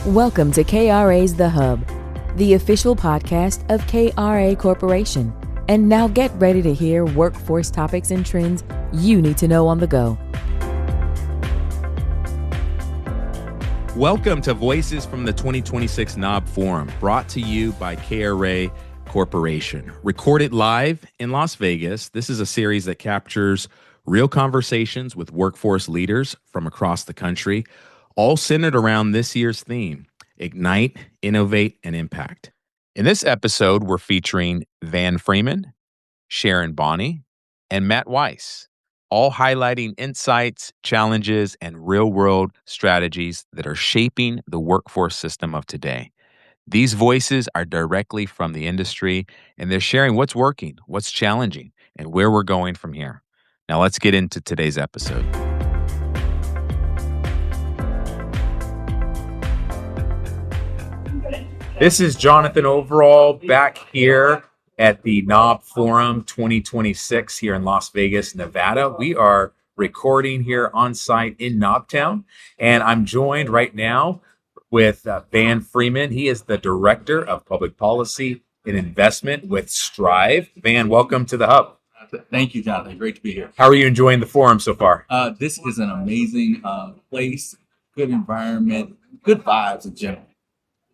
Welcome to KRA's The Hub, the official podcast of KRA Corporation. And now get ready to hear workforce topics and trends you need to know on the go. Welcome to Voices from the 2026 NAWB Forum, brought to you by KRA Corporation. Recorded live in Las Vegas, this is a series that captures real conversations with workforce leaders from across the country, all centered around this year's theme, Ignite, Innovate, and Impact. In this episode, we're featuring Freeman, Sharon Bonney, and Matt Weis, all highlighting insights, challenges, and real-world strategies that are shaping the workforce system of today. These voices are directly from the industry, and they're sharing what's working, what's challenging, and where we're going from here. Now let's get into today's episode. This is Jonathan Overall back here at the NAWB Forum 2026 here in Las Vegas, Nevada. We are recording here on site in NAWBtown, and I'm joined right now with Freeman. He is the Director of Public Policy and Investment with Strive. Welcome to the Hub. Thank you, Jonathan. Great to be here. How are you enjoying the forum so far? This is an amazing place, good environment, good vibes in general.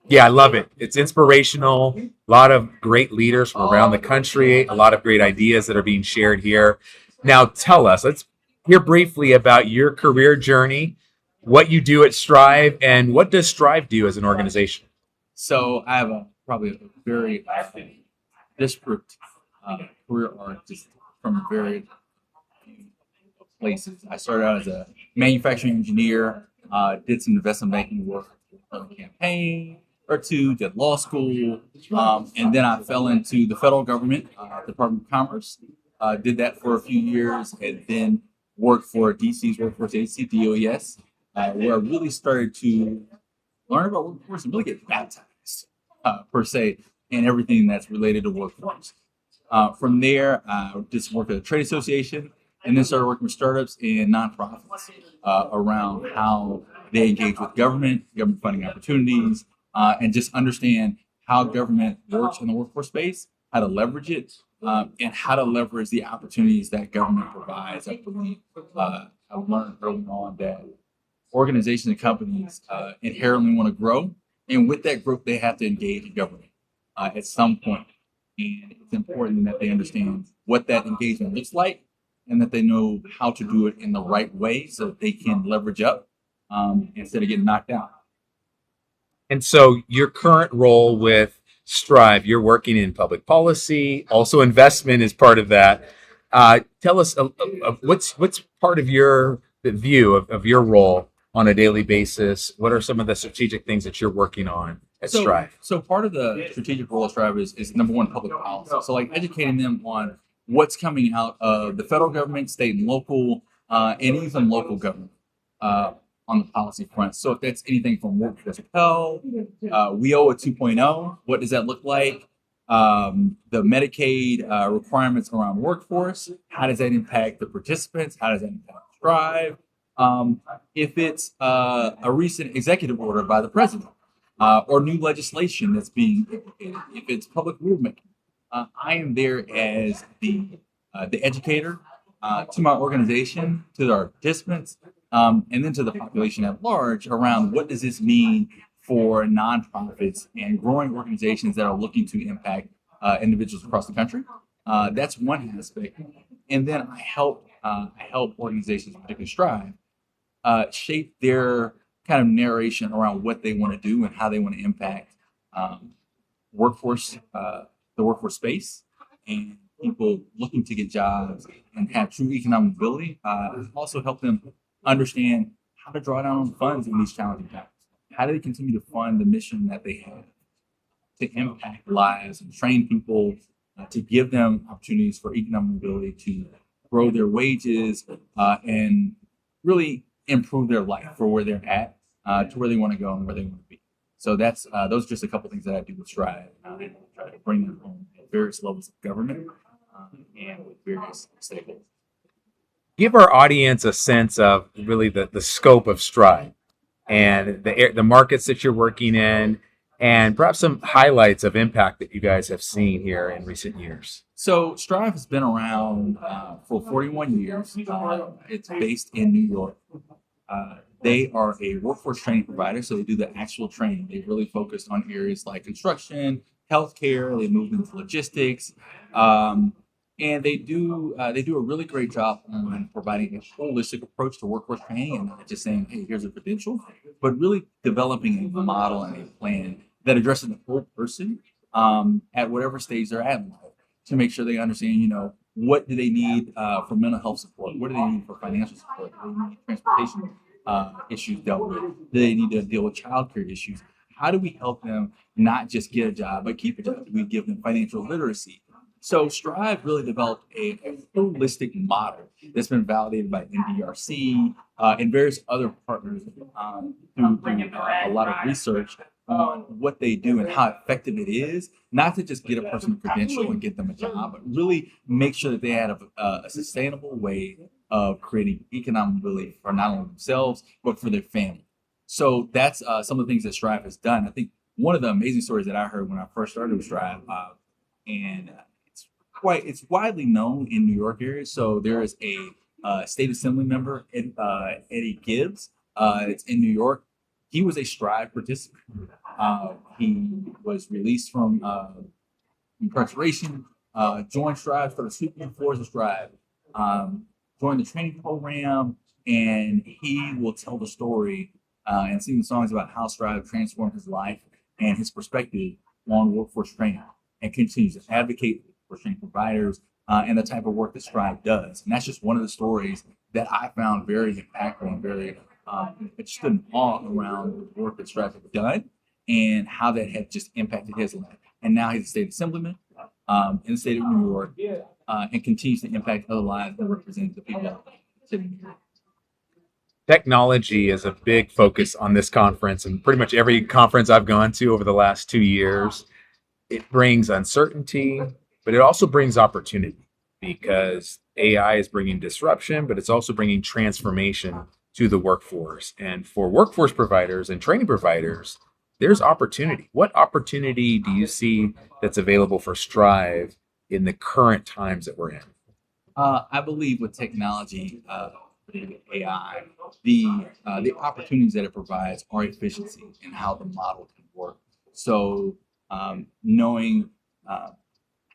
Yeah, I love it. It's inspirational. A lot of great leaders from around the country, a lot of great ideas that are being shared here. Now, tell us, let's hear briefly about your career journey, what you do at Strive, and what does Strive do as an organization? So I have probably a very disparate career arc just from very places. I started out as a manufacturing engineer, did some investment banking work on the campaign or two, did law school, and then I fell into the federal government, Department of Commerce, did that for a few years, and then worked for DC's workforce agency, DOES, where I really started to learn about workforce and really get baptized, per se, in everything that's related to workforce. From there, I did some work at a trade association, and then started working with startups and nonprofits around how they engage with government funding opportunities, and just understand how government works in the workforce space, how to leverage it, and how to leverage the opportunities that government provides. I believe I've learned early on that organizations and companies inherently want to grow, and with that growth, they have to engage in government at some point. And it's important that they understand what that engagement looks like, and that they know how to do it in the right way so that they can leverage up instead of getting knocked out. And so your current role with Strive, you're working in public policy, also investment is part of that. Tell us what's part of your view of your role on a daily basis. What are some of the strategic things that you're working on at Strive? So part of the strategic role of Strive is number one, public policy. So like educating them on what's coming out of the federal government, state and local, and even local government on the policy front. So if that's anything from workforce health, WIOA 2.0, what does that look like? The Medicaid requirements around workforce, how does that impact the participants? How does that impact Strive? If it's a recent executive order by the president or new legislation that's being implemented, if it's public rulemaking, I am there as the educator to my organization, to our participants, and then to the population at large around what does this mean for nonprofits and growing organizations that are looking to impact individuals across the country. That's one aspect. And then I help organizations, particularly Strive, shape their kind of narration around what they want to do and how they want to impact the workforce space and people looking to get jobs and have true economic mobility. Also help them understand how to draw down on funds in these challenging times. How do they continue to fund the mission that they have to impact lives and train people, to give them opportunities for economic mobility, to grow their wages, and really improve their life for where they're at, to where they want to go and where they want to be. So that's those are just a couple things that I do with Strive. I try to bring them home at various levels of government and with various stakeholders. Give our audience a sense of really the scope of Strive. and the markets that you're working in, and perhaps some highlights of impact that you guys have seen here in recent years. So Strive has been around for 41 years. It's based in New York. They are a workforce training provider, so they do the actual training. They really focus on areas like construction, healthcare. They move into logistics, and they do a really great job on providing a holistic approach to workforce training, and not just saying, "Hey, here's a credential," but really developing a model and a plan that addresses the whole person at whatever stage they're at in life, to make sure they understand, what do they need for mental health support? What do they need for financial support? Do they need transportation issues dealt with? Do they need to deal with childcare issues? How do we help them not just get a job, but keep a job? Do we give them financial literacy? So Strive really developed a holistic model that's been validated by NDRC and various other partners through a lot of research on what they do and how effective it is, not to just get a person a credential and get them a job, but really make sure that they have a sustainable way of creating economic relief for not only themselves, but for their family. So that's some of the things that Strive has done. I think one of the amazing stories that I heard when I first started with Strive, and it's widely known in New York area. So there is a state assembly member, Eddie Gibbs. It's in New York. He was a Strive participant. He was released from incarceration, joined Strive, started sweeping the floors of Strive, joined the training program, and he will tell the story and sing the songs about how Strive transformed his life and his perspective on workforce training, and continues to advocate for training providers and the type of work that Strive does. And that's just one of the stories that I found very impactful and very just in awe around the work that Strive has done and how that had just impacted his life. And now he's a state assemblyman in the state of New York and continues to impact other lives that represent the people sitting here. Technology is a big focus on this conference, and pretty much every conference I've gone to over the last 2 years. It brings uncertainty, but it also brings opportunity, because AI is bringing disruption, but it's also bringing transformation to the workforce. And for workforce providers and training providers, there's opportunity. What opportunity do you see that's available for Strive in the current times that we're in? I believe with technology, AI, the opportunities that it provides are efficiency and how the model can work. So knowing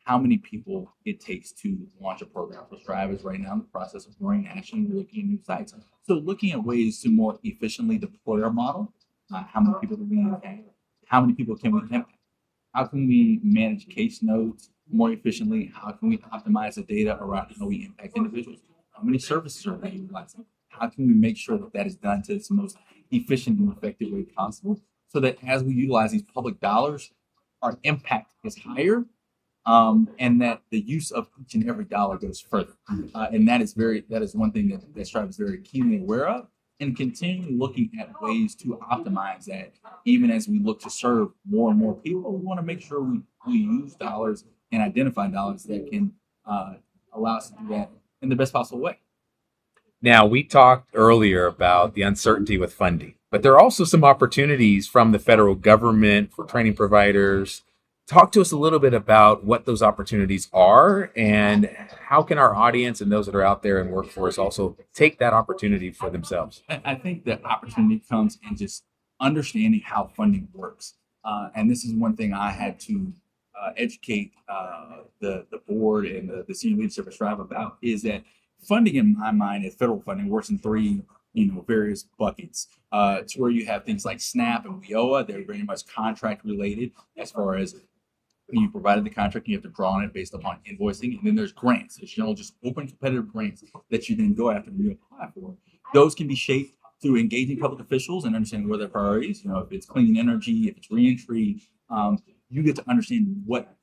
how many people it takes to launch a program. So Strive is right now in the process of growing nationally, looking at new sites. So looking at ways to more efficiently deploy our model. How many people do we impact? How many people can we impact? How can we manage case notes more efficiently? How can we optimize the data around how we impact individuals? How many services are we utilizing? How can we make sure that that is done to its most efficient and effective way possible, so that as we utilize these public dollars, our impact is higher, and that the use of each and every dollar goes further. And that is one thing that Strive is very keenly aware of, and continually looking at ways to optimize that. Even as we look to serve more and more people, we want to make sure we use dollars and identify dollars that can allow us to do that in the best possible way. Now, we talked earlier about the uncertainty with funding, but there are also some opportunities from the federal government for training providers. Talk to us a little bit about what those opportunities are, and how can our audience and those that are out there in workforce also take that opportunity for themselves? I think the opportunity comes in just understanding how funding works. And this is one thing I had to educate the board and the senior leadership of Strive about, is that funding, in my mind, federal funding works in three various buckets. To where you have things like SNAP and WIOA. They're very much contract related, as far as when you provided the contract, you have to draw on it based upon invoicing. And then there's grants. There's just open competitive grants that you then go after and you apply for. Those can be shaped through engaging public officials and understanding what their priorities. If it's clean energy, if it's reentry, you get to understand what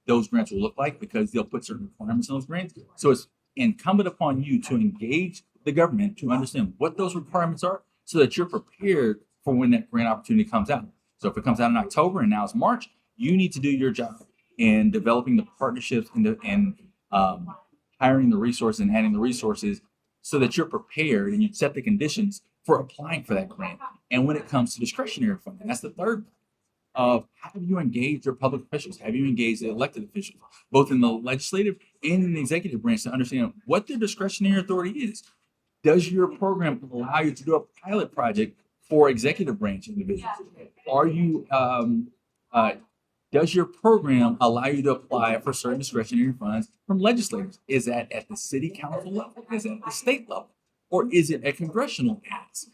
those grants will look like, because they'll put certain requirements in those grants. So it's incumbent upon you to engage the government to understand what those requirements are, so that you're prepared for when that grant opportunity comes out. So if it comes out in October and now it's March, you need to do your job in developing the partnerships and hiring the resources and adding the resources, so that you're prepared and you set the conditions for applying for that grant. And when it comes to discretionary funding, that's the third of have you engaged your public officials? Have you engaged the elected officials, both in the legislative and in the executive branch, to understand what their discretionary authority is? Does your program allow you to do a pilot project for executive branch individuals? Are you does your program allow you to apply for certain discretionary funds from legislators? Is that at the city council level? Is it at the state level? Or is it a congressional ask?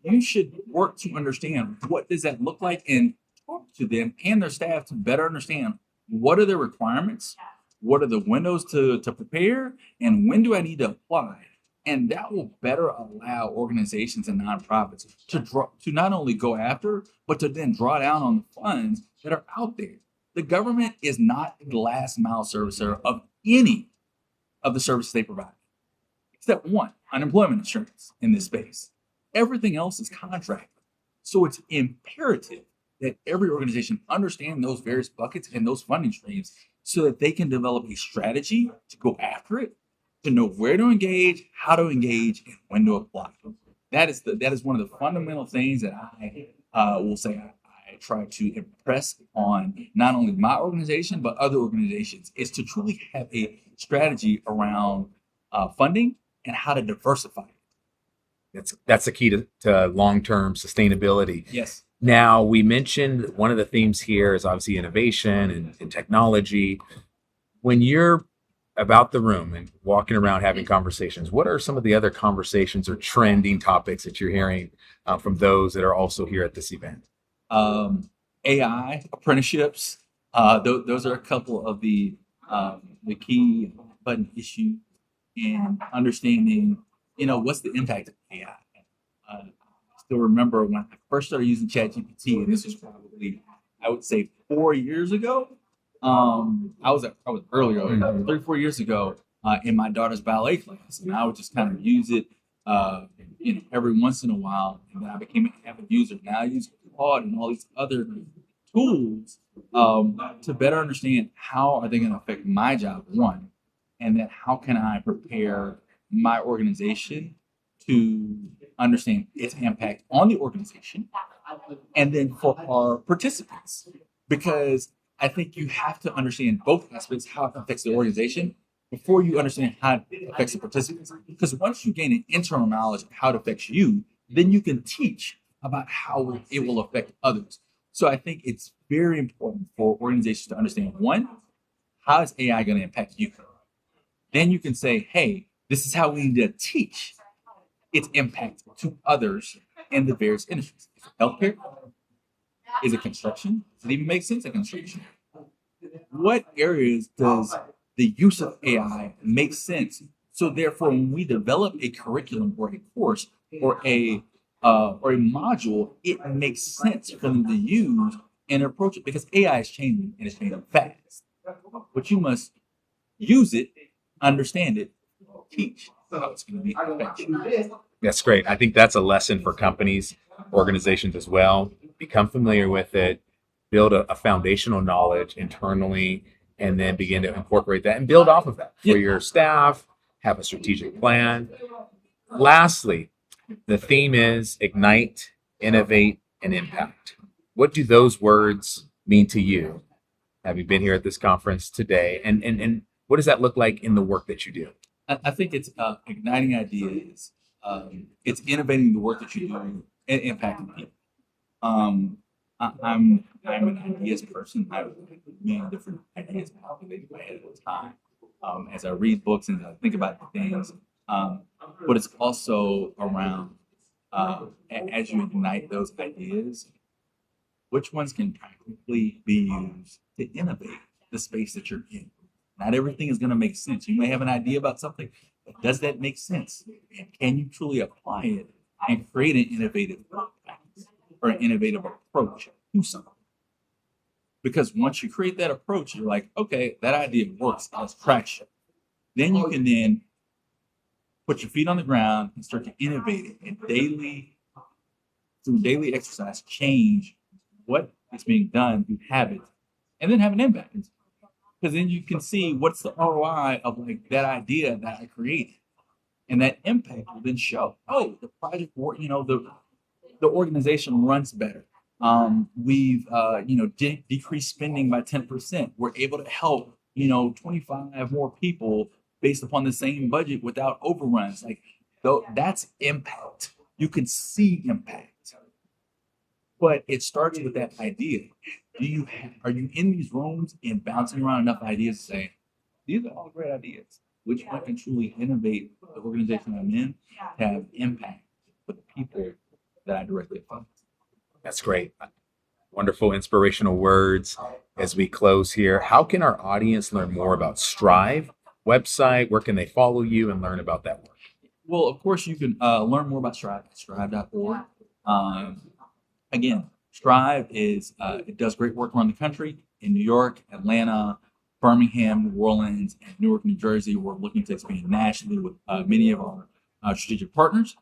You should work to understand what does that look like and talk to them and their staff to better understand what are the requirements, what are the windows to prepare, and when do I need to apply? And that will better allow organizations and nonprofits to not only go after, but to then draw down on the funds that are out there. The government is not the last mile servicer of any of the services they provide, except one, unemployment insurance in this space. Everything else is contracted. So it's imperative that every organization understand those various buckets and those funding streams so that they can develop a strategy to go after it, to know where to engage, how to engage, and when to apply. That is one of the fundamental things that I will say I try to impress on not only my organization, but other organizations, is to truly have a strategy around funding and how to diversify it. That's the key to long-term sustainability. Yes. Now, we mentioned one of the themes here is obviously innovation and technology. When you're about the room and walking around having conversations, what are some of the other conversations or trending topics that you're hearing from those that are also here at this event? AI apprenticeships. Those are a couple of the key button issues, and understanding, what's the impact of AI. I still remember when I first started using ChatGPT, and this was probably, I would say, 4 years ago. I was earlier, 3-4 years ago, in my daughter's ballet class, and I would just kind of use it, every once in a while, and then I became an avid user. Now I use Claude and all these other tools to better understand how are they going to affect my job, one, and then how can I prepare my organization to understand its impact on the organization, and then for our participants, because I think you have to understand both aspects, how it affects the organization, before you understand how it affects the participants. Because once you gain an internal knowledge of how it affects you, then you can teach about how it will affect others. So I think it's very important for organizations to understand, one, how is AI going to impact you? Then you can say, hey, this is how we need to teach its impact to others in the various industries. Is it healthcare? Is it construction? Does it even make sense in construction? What areas does the use of AI make sense? So therefore, when we develop a curriculum or a course or a module, it makes sense for them to use and approach it, because AI is changing and it's changing fast. But you must use it, understand it, teach how it's going to be effective. That's great. I think that's a lesson for companies, organizations as well. Become familiar with it, build a foundational knowledge internally, and then begin to incorporate that and build off of that for your staff, have a strategic plan. Lastly, the theme is ignite, innovate, and impact. What do those words mean to you, having been here at this conference today? And what does that look like in the work that you do? I think it's igniting ideas. It's innovating the work that you do and impacting people. I'm an ideas person. I have many different ideas populating my head at a time as I read books and I think about things. But it's also around as you ignite those ideas, which ones can practically be used to innovate the space that you're in. Not everything is going to make sense. You may have an idea about something, but does that make sense? And can you truly apply it and create an innovative practice or an innovative approach to something? Because once you create that approach, you're like, okay, that idea works, it has traction. Then you can then put your feet on the ground and start to innovate it and through daily exercise, change what is being done through habit, and then have an impact. Because then you can see what's the ROI of like that idea that I created. And that impact will then show, oh, the project, the organization runs better. We've decreased spending by 10%. We're able to help 25 more people based upon the same budget without overruns. Like, though, that's impact. You can see impact, but it starts with that idea. Are you in these rooms and bouncing around enough ideas to say, these are all great ideas? Which one can truly innovate the organization I'm in to have impact for the people that I directly affect? That's great. Wonderful inspirational words as we close here. How can our audience learn more about Strive website? Where can they follow you and learn about that work? Well, of course, you can learn more about Strive at strive.org. Again, Strive it does great work around the country in New York, Atlanta, Birmingham, New Orleans, and Newark, New Jersey. We're looking to expand nationally with many of our strategic partners.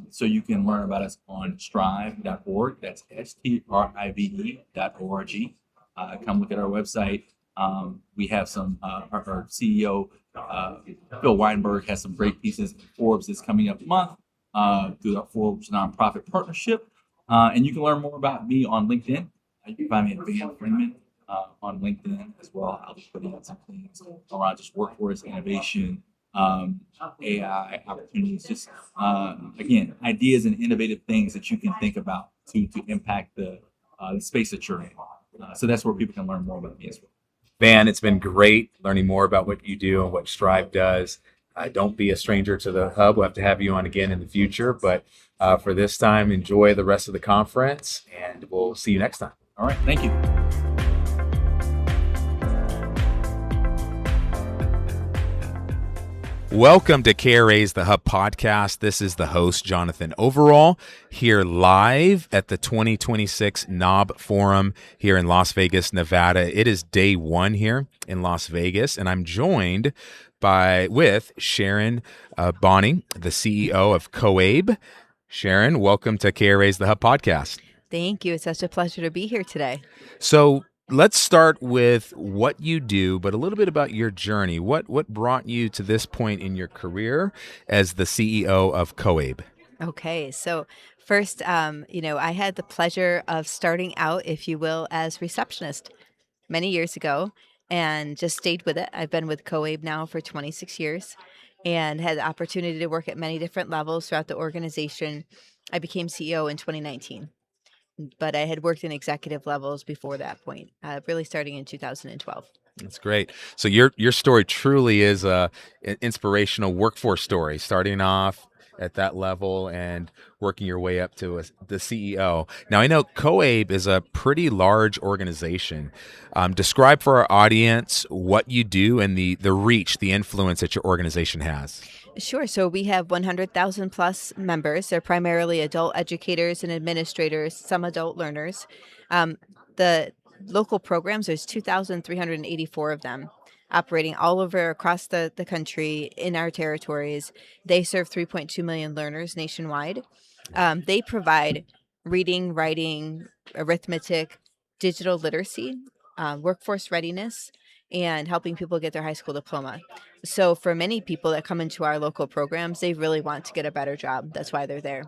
So you can learn about us on strive.org. That's strive.org. Come look at our website. We have some, our CEO, Phil Weinberg, has some great pieces in Forbes that's coming up month through our Forbes nonprofit partnership. And you can learn more about me on LinkedIn. You can find me at Van Freeman on LinkedIn as well. I'll be putting out some things around just workforce innovation, AI opportunities, just again, ideas and innovative things that you can think about to impact the space that you're in. So that's where people can learn more about me as well. Van, it's been great learning more about what you do and what Strive does. Don't be a stranger to the hub. We'll have to have you on again in the future. But for this time, enjoy the rest of the conference, and we'll see you next time. All right. Thank you. Welcome to KRA's The Hub podcast. This is the host, Jonathan Overall, here live at the 2026 NAWB Forum here in Las Vegas, Nevada. It is day one here in Las Vegas, and I'm joined with Sharon Bonney, the CEO of COABE. Sharon, welcome to KRA's The Hub podcast. Thank you. It's such a pleasure to be here today. So let's start with what you do, but a little bit about your journey. What brought you to this point in your career as the CEO of COABE? Okay. So first, I had the pleasure of starting out, if you will, as receptionist many years ago and just stayed with it. I've been with COABE now for 26 years and had the opportunity to work at many different levels throughout the organization. I became CEO in 2019. But I had worked in executive levels before that point, really starting in 2012. That's great. So your story truly is an inspirational workforce story, starting off at that level and working your way up to the CEO. Now, I know COABE is a pretty large organization. Describe for our audience what you do and the reach, the influence that your organization has. Sure. So we have 100,000 plus members. They're primarily adult educators and administrators, some adult learners. The local programs, there's 2,384 of them operating all over across the country in our territories. They serve 3.2 million learners nationwide. They provide reading, writing, arithmetic, digital literacy, workforce readiness, and helping people get their high school diploma. So for many people that come into our local programs, they really want to get a better job. That's why they're there.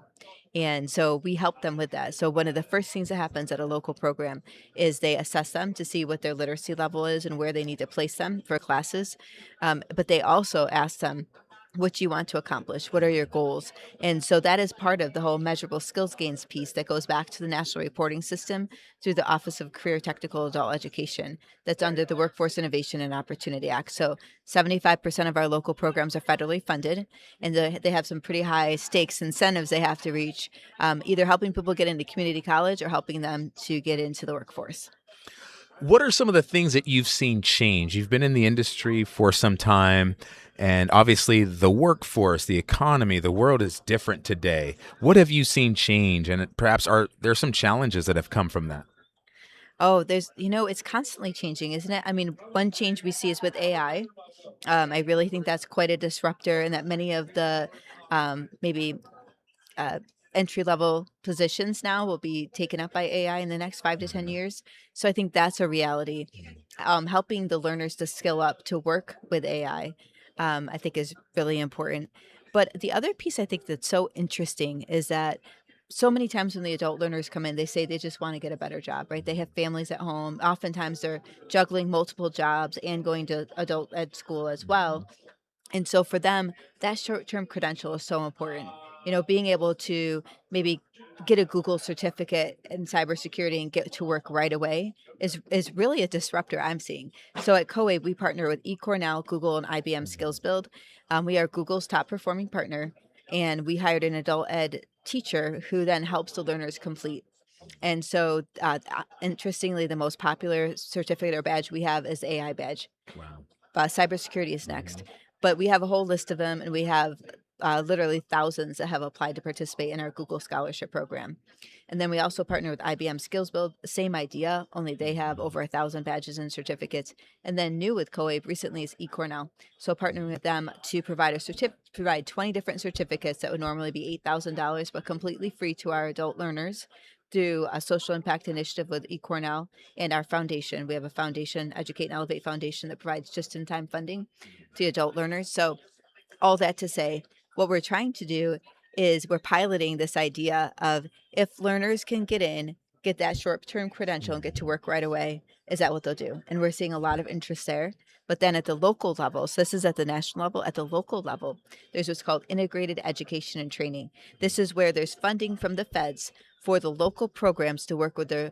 And so we help them with that. So one of the first things that happens at a local program is they assess them to see what their literacy level is and where they need to place them for classes. But they also ask them, what you want to accomplish, what are your goals? And so that is part of the whole measurable skills gains piece that goes back to the National Reporting System through the Office of Career Technical Adult Education that's under the Workforce Innovation and Opportunity Act. So 75% of our local programs are federally funded, and they have some pretty high stakes incentives they have to reach, either helping people get into community college or helping them to get into the workforce. What are some of the things that you've seen change? You've been in the industry for some time, and obviously the workforce, the economy, the world is different today. What have you seen change? And perhaps are there some challenges that have come from that? Oh, it's constantly changing, isn't it? I mean, one change we see is with AI. I really think that's quite a disruptor, and that many of the maybe entry-level positions now will be taken up by AI in the next 5 to 10 years. So I think that's a reality. Helping the learners to skill up to work with AI, I think is really important. But the other piece I think that's so interesting is that so many times when the adult learners come in, they say they just want to get a better job, right? They have families at home. Oftentimes they're juggling multiple jobs and going to adult ed school as well. And so for them, that short-term credential is so important. Being able to maybe get a Google certificate in cybersecurity and get to work right away is really a disruptor I'm seeing. So at COABE, we partner with eCornell, Google, and IBM Skills Build. We are Google's top performing partner, and we hired an adult ed teacher who then helps the learners complete. And so, interestingly, the most popular certificate or badge we have is the AI badge. Wow. Cybersecurity is next. But we have a whole list of them, and we have literally thousands that have applied to participate in our Google Scholarship Program. And then we also partner with IBM Skills Build, same idea, only they have over 1,000 badges and certificates. And then new with COABE recently is eCornell. So partnering with them to provide provide 20 different certificates that would normally be $8,000, but completely free to our adult learners through a social impact initiative with eCornell and our foundation. We have a foundation, Educate and Elevate Foundation, that provides just-in-time funding to adult learners. So all that to say, what we're trying to do is we're piloting this idea of if learners can get that short-term credential and get to work right away, is that what they'll do? And we're seeing a lot of interest there. But then at the local level, so this is at the national level, at the local level, there's what's called integrated education and training. This is where there's funding from the feds for the local programs to work with their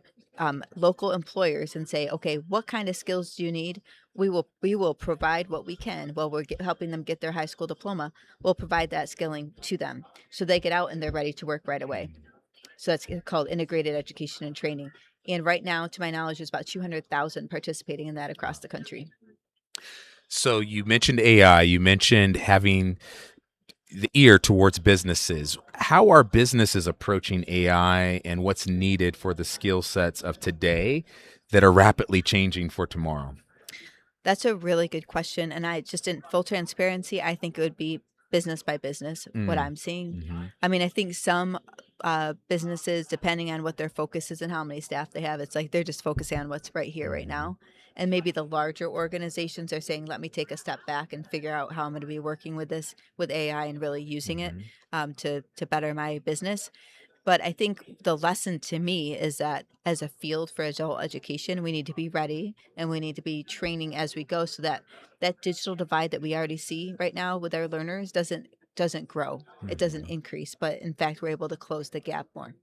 local employers and say, okay, what kind of skills do you need? We will provide what we can while we're helping them get their high school diploma. We'll provide that skilling to them so they get out and they're ready to work right away. So that's called integrated education and training. And right now, to my knowledge, there's about 200,000 participating in that across the country. So you mentioned AI, you mentioned having the ear towards businesses. How are businesses approaching AI, and what's needed for the skill sets of today that are rapidly changing for tomorrow? That's a really good question. And I just, in full transparency, I think it would be business by business, what I'm seeing. I mean, I think some businesses, depending on what their focus is and how many staff they have, it's like they're just focusing on what's right here, right now. And maybe the larger organizations are saying, let me take a step back and figure out how I'm going to be working with this, with AI, and really using it to better my business. But I think the lesson to me is that as a field for adult education, we need to be ready and we need to be training as we go so that that digital divide that we already see right now with our learners doesn't grow. It doesn't increase, but in fact, we're able to close the gap more.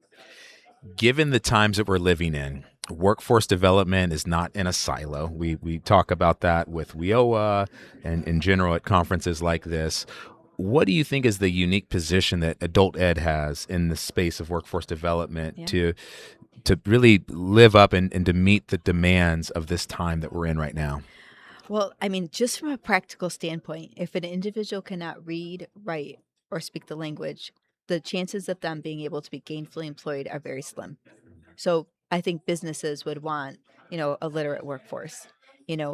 Given the times that we're living in, workforce development is not in a silo. We talk about that with WIOA and in general at conferences like this. What do you think is the unique position that adult ed has in the space of workforce development to really live up and to meet the demands of this time that we're in right now? Well, I mean, just from a practical standpoint, if an individual cannot read, write, or speak the language, the chances of them being able to be gainfully employed are very slim. So I think businesses would want, a literate workforce.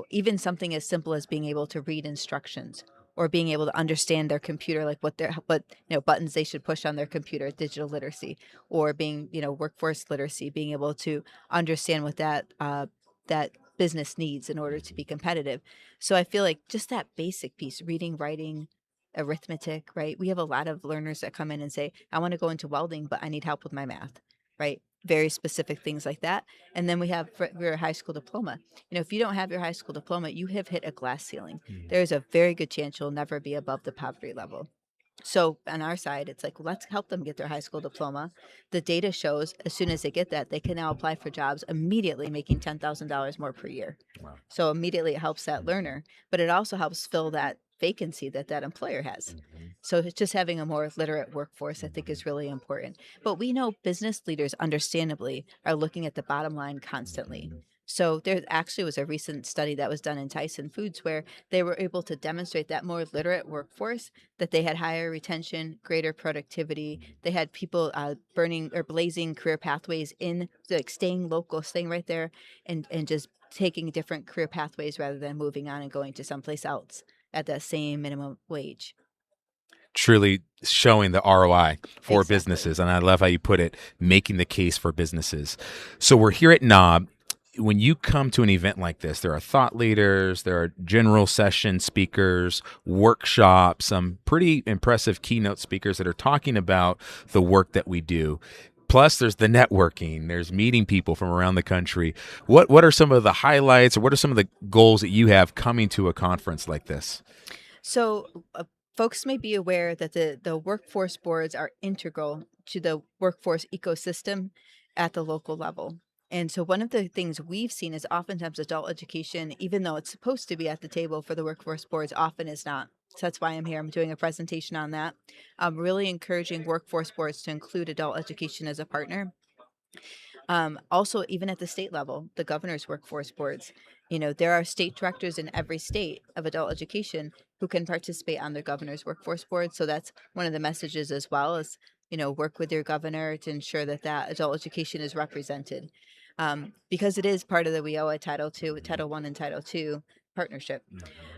Even something as simple as being able to read instructions or being able to understand their computer, like what buttons they should push on their computer, digital literacy, or being, workforce literacy, being able to understand what that business needs in order to be competitive. So I feel like just that basic piece, reading, writing, arithmetic, right? We have a lot of learners that come in and say, I want to go into welding, but I need help with my math, right? Very specific things like that. And then we have for your high school diploma. If you don't have your high school diploma, you have hit a glass ceiling. There's a very good chance you'll never be above the poverty level. So on our side, it's like, let's help them get their high school diploma. The data shows as soon as they get that, they can now apply for jobs immediately, making $10,000 more per year. Wow. So immediately it helps that learner, but it also helps fill that vacancy that employer has. So it's just having a more literate workforce, I think, is really important. But we know business leaders, understandably, are looking at the bottom line constantly. So there actually was a recent study that was done in Tyson Foods where they were able to demonstrate that more literate workforce, that they had higher retention, greater productivity. They had people burning or blazing career pathways in, like staying local, staying right there, and just taking different career pathways rather than moving on and going to someplace else at that same minimum wage. Truly showing the ROI for Exactly. businesses. And I love how you put it, making the case for businesses. So we're here at NAWB. when you come to an event like this, there are thought leaders, there are general session speakers, workshops, some pretty impressive keynote speakers that are talking about the work that we do. Plus, there's the networking. There's meeting people from around the country. What are some of the highlights, or what are some of the goals that you have coming to a conference like this? So, folks may be aware that the workforce boards are integral to the workforce ecosystem at the local level. And so, one of the things we've seen is oftentimes adult education, even though it's supposed to be at the table for the workforce boards, often is not. So that's why I'm here. I'm doing a presentation on that. I'm really encouraging workforce boards to include adult education as a partner. Also, even at the state level, the governor's workforce boards, there are state directors in every state of adult education who can participate on the governor's workforce board. So that's one of the messages as well as, work with your governor to ensure that adult education is represented. Because it is part of the WIOA Title II, Title I, and Title II partnership.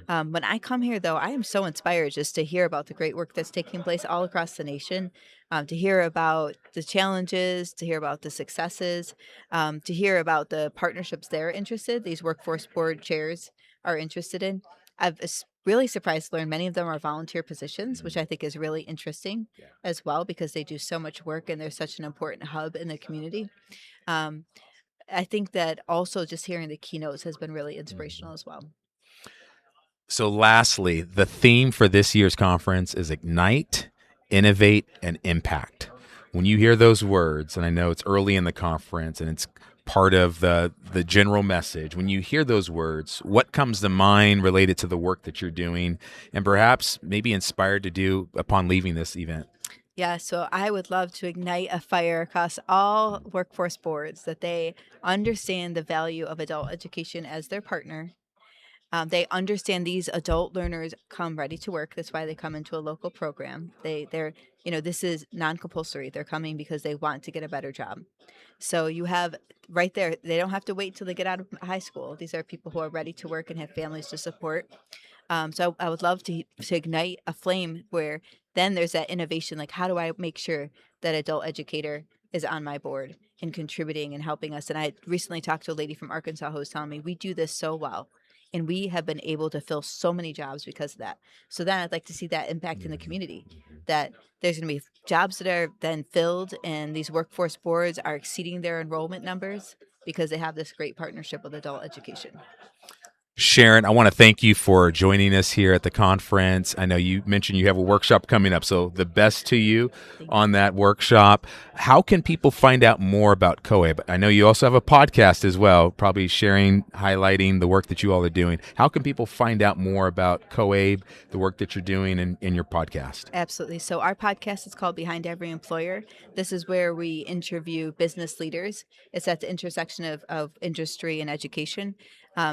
When I come here, though, I am so inspired just to hear about the great work that's taking place all across the nation, to hear about the challenges, to hear about the successes, to hear about the partnerships they're interested, these workforce board chairs are interested in. I've really surprised to learn many of them are volunteer positions, which I think is really interesting as well, because they do so much work and they're such an important hub in the community. I think that also just hearing the keynotes has been really inspirational as well. So lastly, the theme for this year's conference is Ignite, Innovate, and Impact. When you hear those words, and I know it's early in the conference and it's part of the general message, when you hear those words, what comes to mind related to the work that you're doing and perhaps maybe inspired to do upon leaving this event? Yeah, so I would love to ignite a fire across all workforce boards that they understand the value of adult education as their partner. They understand these adult learners come ready to work. That's why they come into a local program. They're this is non-compulsory. They're coming because they want to get a better job. So you have right there, they don't have to wait till they get out of high school. These are people who are ready to work and have families to support. So I would love to ignite a flame where then there's that innovation. Like, how do I make sure that adult educator is on my board and contributing and helping us? And I recently talked to a lady from Arkansas who was telling me we do this so well. And we have been able to fill so many jobs because of that. So then I'd like to see that impact in the community, that there's going to be jobs that are then filled and these workforce boards are exceeding their enrollment numbers because they have this great partnership with adult education. Sharon, I want to thank you for joining us here at the conference. I know you mentioned you have a workshop coming up, so the best to you on that workshop. How can people find out more about COABE? I know you also have a podcast as well, probably sharing, highlighting the work that you all are doing. How can people find out more about COABE, the work that you're doing in your podcast? Absolutely. So our podcast is called Behind Every Employer. This is where we interview business leaders. It's at the intersection of industry and education.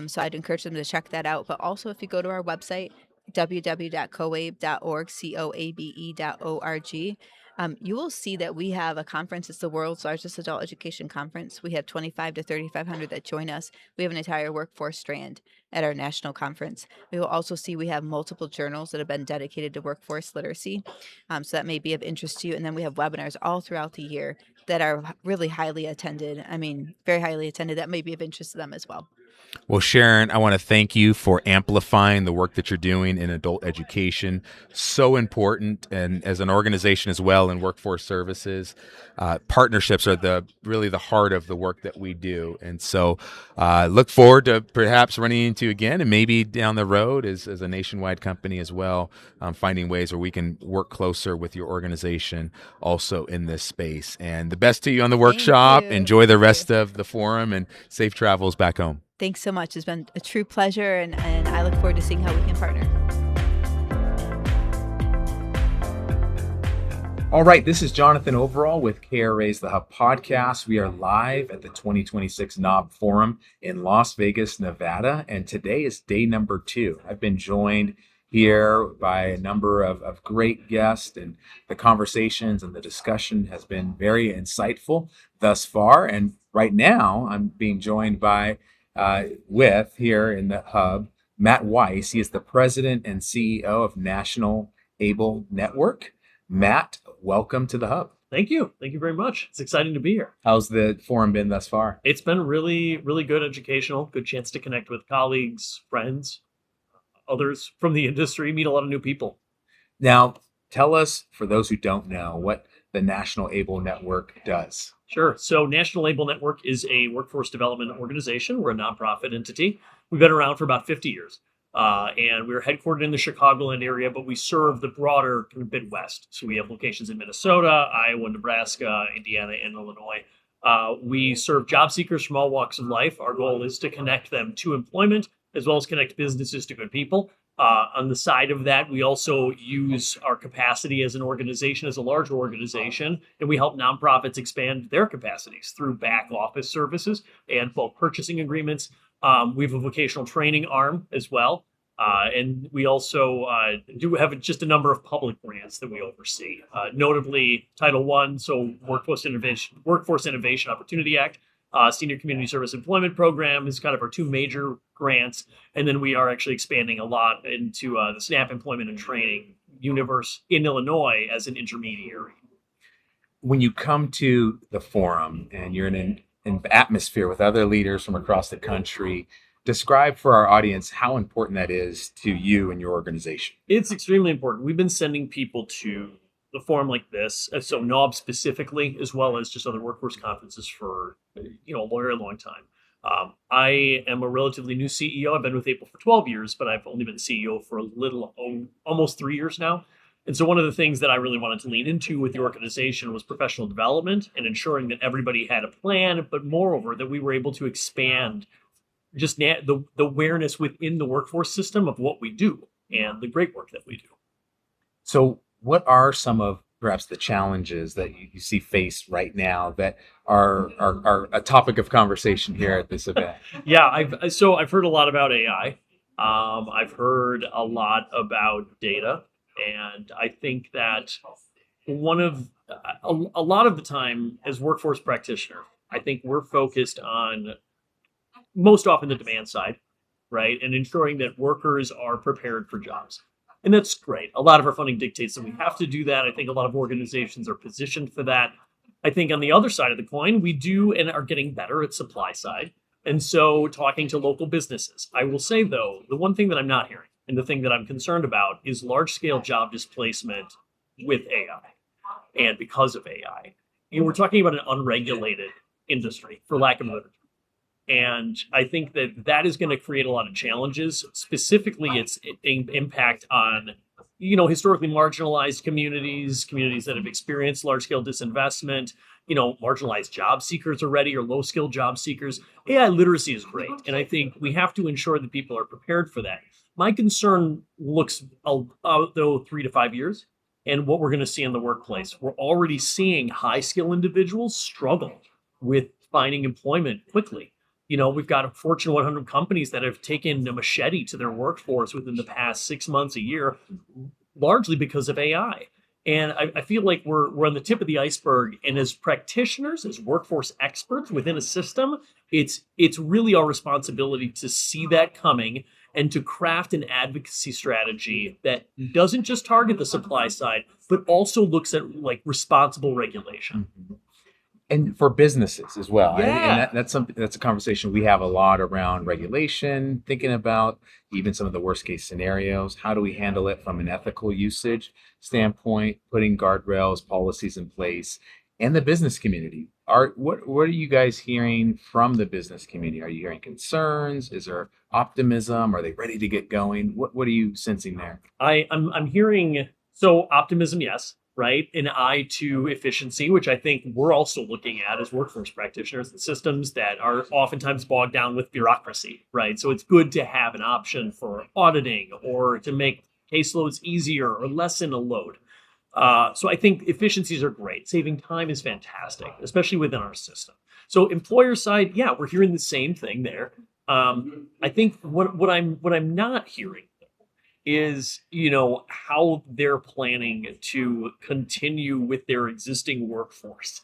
So I'd encourage them to check that out. But also, if you go to our website, www.coabe.org, COABE.org, you will see that we have a conference. It's the world's largest adult education conference. We have 25 to 3,500 that join us. We have an entire workforce strand at our national conference. We will also see we have multiple journals that have been dedicated to workforce literacy. So that may be of interest to you. And then we have webinars all throughout the year that are really highly attended. I mean, very highly attended. That may be of interest to them as well. Well, Sharon, I want to thank you for amplifying the work that you're doing in adult education. So important, and as an organization as well in workforce services, partnerships are really the heart of the work that we do. And so look forward to perhaps running into you again, and maybe down the road as a nationwide company as well, finding ways where we can work closer with your organization also in this space. And the best to you on the workshop. Enjoy the rest of the forum and safe travels back home. Thanks so much. It's been a true pleasure, and I look forward to seeing how we can partner. All right, this is Jonathan Overall with KRA's The Hub podcast. We are live at the 2026 NAWB Forum in Las Vegas, Nevada, and today is day number 2. I've been joined here by a number of great guests, and the conversations and the discussion has been very insightful thus far. And right now, I'm being joined by with here in the hub, Matt Weis. He is the president and CEO of National Able Network. Matt, welcome to the hub. Thank you. Thank you very much. It's exciting to be here. How's the forum been thus far? It's been really, really good educational, good chance to connect with colleagues, friends, others from the industry, meet a lot of new people. Now, tell us, for those who don't know, what the National ABLE Network does. Sure. So National ABLE Network is a workforce development organization. We're a nonprofit entity. We've been around for about 50 years. And we're headquartered in the Chicagoland area, but we serve the broader Midwest. So we have locations in Minnesota, Iowa, Nebraska, Indiana, and Illinois. We serve job seekers from all walks of life. Our goal is to connect them to employment, as well as connect businesses to good people. On the side of that, we also use our capacity as an organization, as a larger organization, and we help nonprofits expand their capacities through back office services and bulk purchasing agreements. We have a vocational training arm as well. And we also do have just a number of public grants that we oversee, notably Title I, so Workforce Innovation Opportunity Act, Senior Community Service Employment Program is kind of our two major grants. And then we are actually expanding a lot into the SNAP Employment and Training universe in Illinois as an intermediary. When you come to the forum and you're in an atmosphere with other leaders from across the country, describe for our audience how important that is to you and your organization. It's extremely important. We've been sending people to the forum like this, so NAWB specifically, as well as just other workforce conferences for a very long time. I am a relatively new CEO. I've been with ABLE for 12 years, but I've only been CEO for almost 3 years now. And so one of the things that I really wanted to lean into with the organization was professional development and ensuring that everybody had a plan, but moreover, that we were able to expand just the awareness within the workforce system of what we do and the great work that we do. So what are some of perhaps the challenges that you see faced right now that are a topic of conversation here at this event? Yeah, I've heard a lot about AI. I've heard a lot about data. And I think that a lot of the time as workforce practitioners, I think we're focused on most often the demand side, right? And ensuring that workers are prepared for jobs. And that's great. A lot of our funding dictates that we have to do that. I think a lot of organizations are positioned for that. I think on the other side of the coin, we do and are getting better at supply side. And so talking to local businesses, I will say though, the one thing that I'm not hearing and the thing that I'm concerned about is large-scale job displacement with AI and because of AI. We're talking about an unregulated industry, for lack of a better term. And I think that is going to create a lot of challenges, specifically its impact on, historically marginalized communities that have experienced large-scale disinvestment, marginalized job seekers already or low-skilled job seekers. AI literacy is great. And I think we have to ensure that people are prepared for that. My concern looks out, though, 3 to 5 years and what we're going to see in the workplace. We're already seeing high-skill individuals struggle with finding employment quickly. We've got Fortune 100 companies that have taken a machete to their workforce within the past 6 months, a year, largely because of AI. And I feel like we're on the tip of the iceberg. And as practitioners, as workforce experts within a system, it's really our responsibility to see that coming and to craft an advocacy strategy that doesn't just target the supply side, but also looks at responsible regulation. Mm-hmm. And for businesses as well. Yeah. And that's a conversation we have a lot around regulation, thinking about even some of the worst case scenarios. How do we handle it from an ethical usage standpoint, putting guardrails, policies in place, and the business community? What are you guys hearing from the business community? Are you hearing concerns? Is there optimism? Are they ready to get going? What are you sensing there? I'm hearing optimism, yes. Right? An eye to efficiency, which I think we're also looking at as workforce practitioners and systems that are oftentimes bogged down with bureaucracy, right? So it's good to have an option for auditing or to make caseloads easier or lessen a load. So I think efficiencies are great. Saving time is fantastic, especially within our system. So employer side, yeah, we're hearing the same thing there. I think what I'm not hearing is, how they're planning to continue with their existing workforce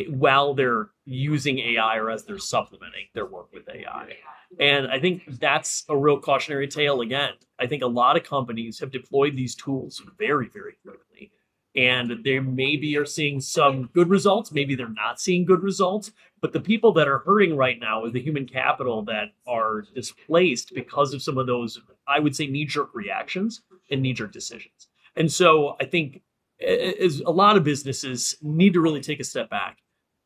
while they're using AI or as they're supplementing their work with AI. And I think that's a real cautionary tale again. I think a lot of companies have deployed these tools very, very quickly. And they maybe are seeing some good results, maybe they're not seeing good results. But the people that are hurting right now is the human capital that are displaced because of some of those, I would say, knee-jerk reactions and knee-jerk decisions. And so I think as a lot of businesses need to really take a step back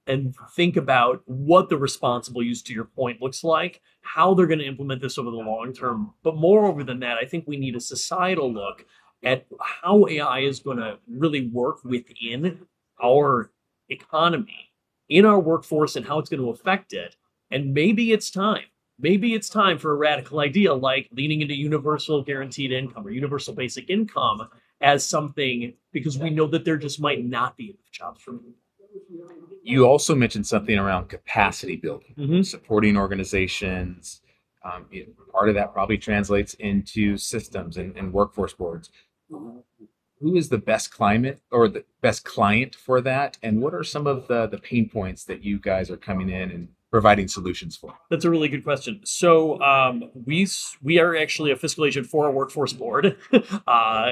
and think about what the responsible use, to your point, looks like, how they're going to implement this over the long term. But moreover than that, I think we need a societal look at how AI is going to really work within our economy, in our workforce, and how it's going to affect it. And maybe it's time. Maybe it's time for a radical idea like leaning into universal guaranteed income or universal basic income as something, because we know that there just might not be enough jobs for people. You also mentioned something around capacity building, supporting organizations. Part of that probably translates into systems and workforce boards. Who is the best climate or the best client for that? And what are some of the pain points that you guys are coming in and providing solutions for? That's a really good question. So we are actually a fiscal agent for a workforce board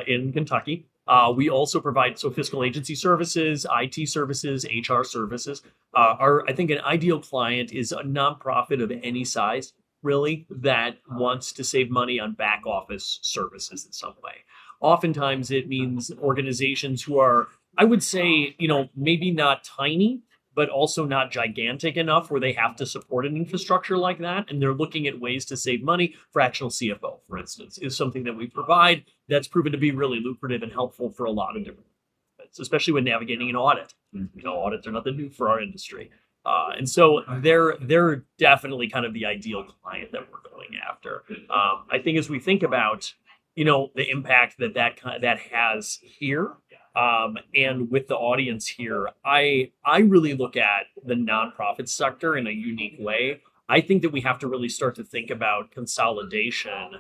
in Kentucky. We also provide fiscal agency services, IT services, HR services. I think an ideal client is a nonprofit of any size, really, that wants to save money on back office services in some way. Oftentimes it means organizations who are, I would say, maybe not tiny, but also not gigantic enough where they have to support an infrastructure like that. And they're looking at ways to save money. Fractional CFO, for instance, is something that we provide that's proven to be really lucrative and helpful for a lot of different benefits, especially when navigating an audit. Audits are nothing new for our industry. And so they're definitely kind of the ideal client that we're going after. I think as we think about, the impact that has here, and with the audience here, I really look at the nonprofit sector in a unique way. I think that we have to really start to think about consolidation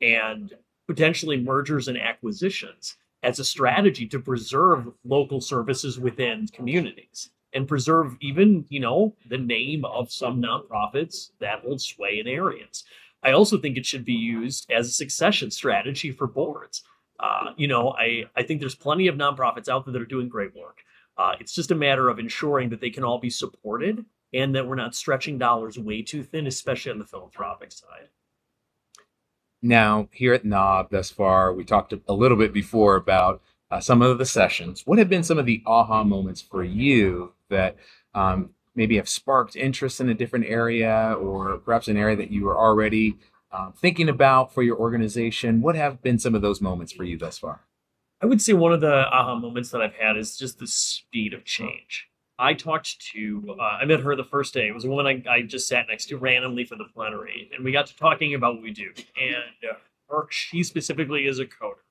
and potentially mergers and acquisitions as a strategy to preserve local services within communities and preserve even, the name of some nonprofits that hold sway in areas. I also think it should be used as a succession strategy for boards. I think there's plenty of nonprofits out there that are doing great work. It's just a matter of ensuring that they can all be supported and that we're not stretching dollars way too thin, especially on the philanthropic side. Now, here at NAWB thus far, we talked a little bit before about some of the sessions. What have been some of the aha moments for you that maybe have sparked interest in a different area, or perhaps an area that you were already thinking about for your organization? What have been some of those moments for you thus far? I would say one of the aha moments that I've had is just the speed of change. I met her the first day. It was a woman I just sat next to randomly for the plenary, and we got to talking about what we do. And she specifically is a coder,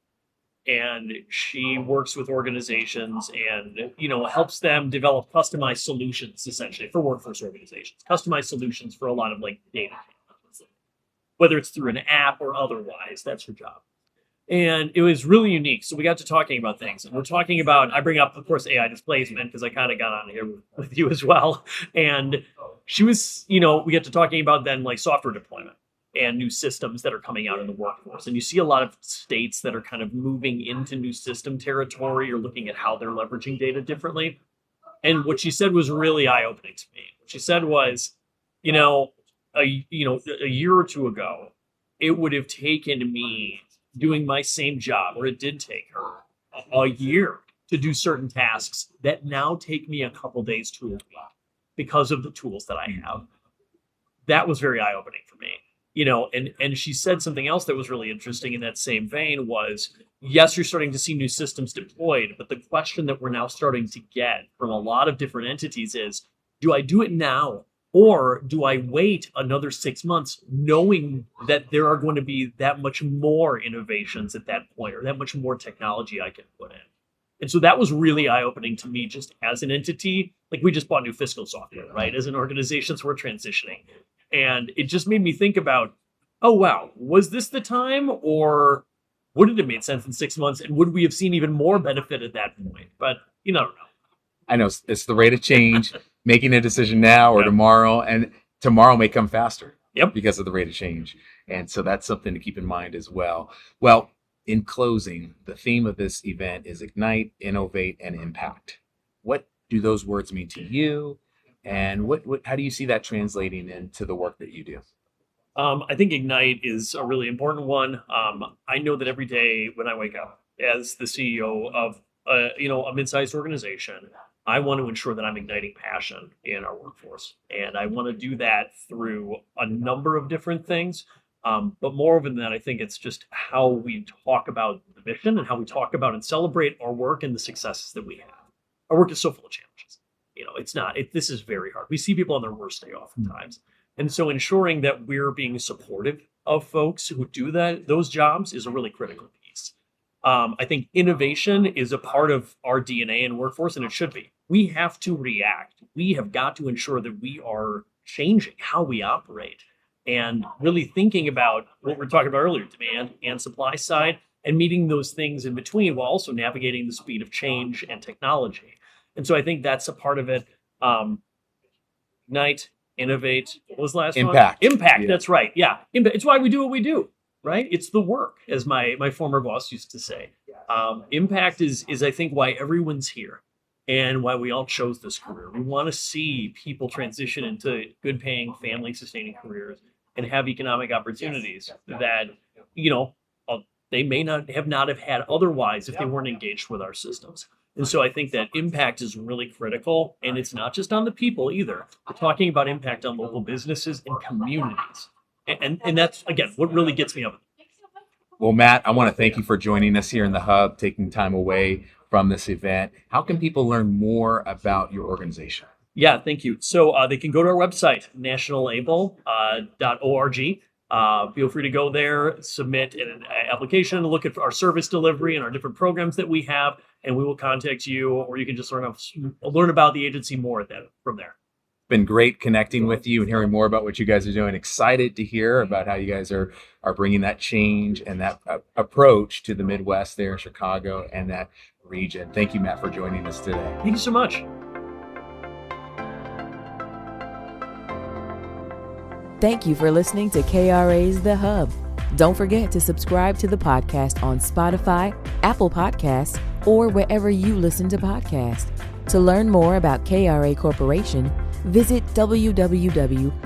and she works with organizations and, helps them develop customized solutions, essentially, for workforce organizations, customized solutions for a lot of data, whether it's through an app or otherwise. That's her job. And it was really unique. So we got to talking about things, and we're talking about, I bring up, of course, AI displacement, because I kind of got on here with you as well. And she was, we got to talking about then software deployment and new systems that are coming out in the workforce. And you see a lot of states that are kind of moving into new system territory or looking at how they're leveraging data differently. And what she said was really eye-opening to me. What she said was, a year or two ago, it would have taken me doing my same job, or it did take her a year to do certain tasks that now take me a couple days to a week because of the tools that I have. That was very eye-opening for me. And she said something else that was really interesting in that same vein was, yes, you're starting to see new systems deployed, but the question that we're now starting to get from a lot of different entities is, do I do it now? Or do I wait another 6 months knowing that there are going to be that much more innovations at that point, or that much more technology I can put in? And so that was really eye-opening to me, just as an entity. We just bought new fiscal software, right? As an organization, so we're transitioning. And it just made me think about, oh, wow, was this the time? Or would it have made sense in 6 months? And would we have seen even more benefit at that point? But I don't know. I know it's the rate of change, making a decision now or tomorrow, and tomorrow may come faster because of the rate of change. And so that's something to keep in mind as well. Well, In closing, the theme of this event is Ignite, Innovate, and Impact. What do those words mean to you? And how do you see that translating into the work that you do? I think Ignite is a really important one. I know that every day when I wake up as the CEO of a mid-sized organization, I want to ensure that I'm igniting passion in our workforce. And I want to do that through a number of different things. But more than that, I think it's just how we talk about the mission and how we talk about and celebrate our work and the successes that we have. Our work is so full of challenges. This is very hard. We see people on their worst day oftentimes. And so ensuring that we're being supportive of folks who do those jobs is a really critical piece. I think innovation is a part of our DNA in workforce, and it should be. We have to react. We have got to ensure that we are changing how we operate and really thinking about what we're talking about earlier, demand and supply side, and meeting those things in between while also navigating the speed of change and technology. And so I think that's a part of it. Ignite, Innovate, what was the last one? Impact, yeah. That's right. Yeah, it's why we do what we do, right? It's the work, as my former boss used to say. Impact is I think why everyone's here and why we all chose this career. We want to see people transition into good paying, family sustaining careers and have economic opportunities that, they may not have had otherwise if they weren't engaged with our systems. And so I think that impact is really critical, and it's not just on the people either. We're talking about impact on local businesses and communities. And that's, again, what really gets me up. Well, Matt, I want to thank you for joining us here in the Hub, taking time away from this event. How can people learn more about your organization? Yeah, thank you. So they can go to our website, nationalable.org. Feel free to go there, submit an application, look at our service delivery and our different programs that we have, and we will contact you, or you can just learn about the agency more from there. It's been great connecting with you and hearing more about what you guys are doing. Excited to hear about how you guys are bringing that change and that approach to the Midwest there in Chicago and that region. Thank you, Matt, for joining us today. Thank you so much. Thank you for listening to KRA's The Hub. Don't forget to subscribe to the podcast on Spotify, Apple Podcasts, or wherever you listen to podcasts. To learn more about KRA Corporation, visit www.kra.com.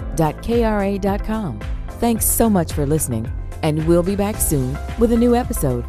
Thanks so much for listening, and we'll be back soon with a new episode.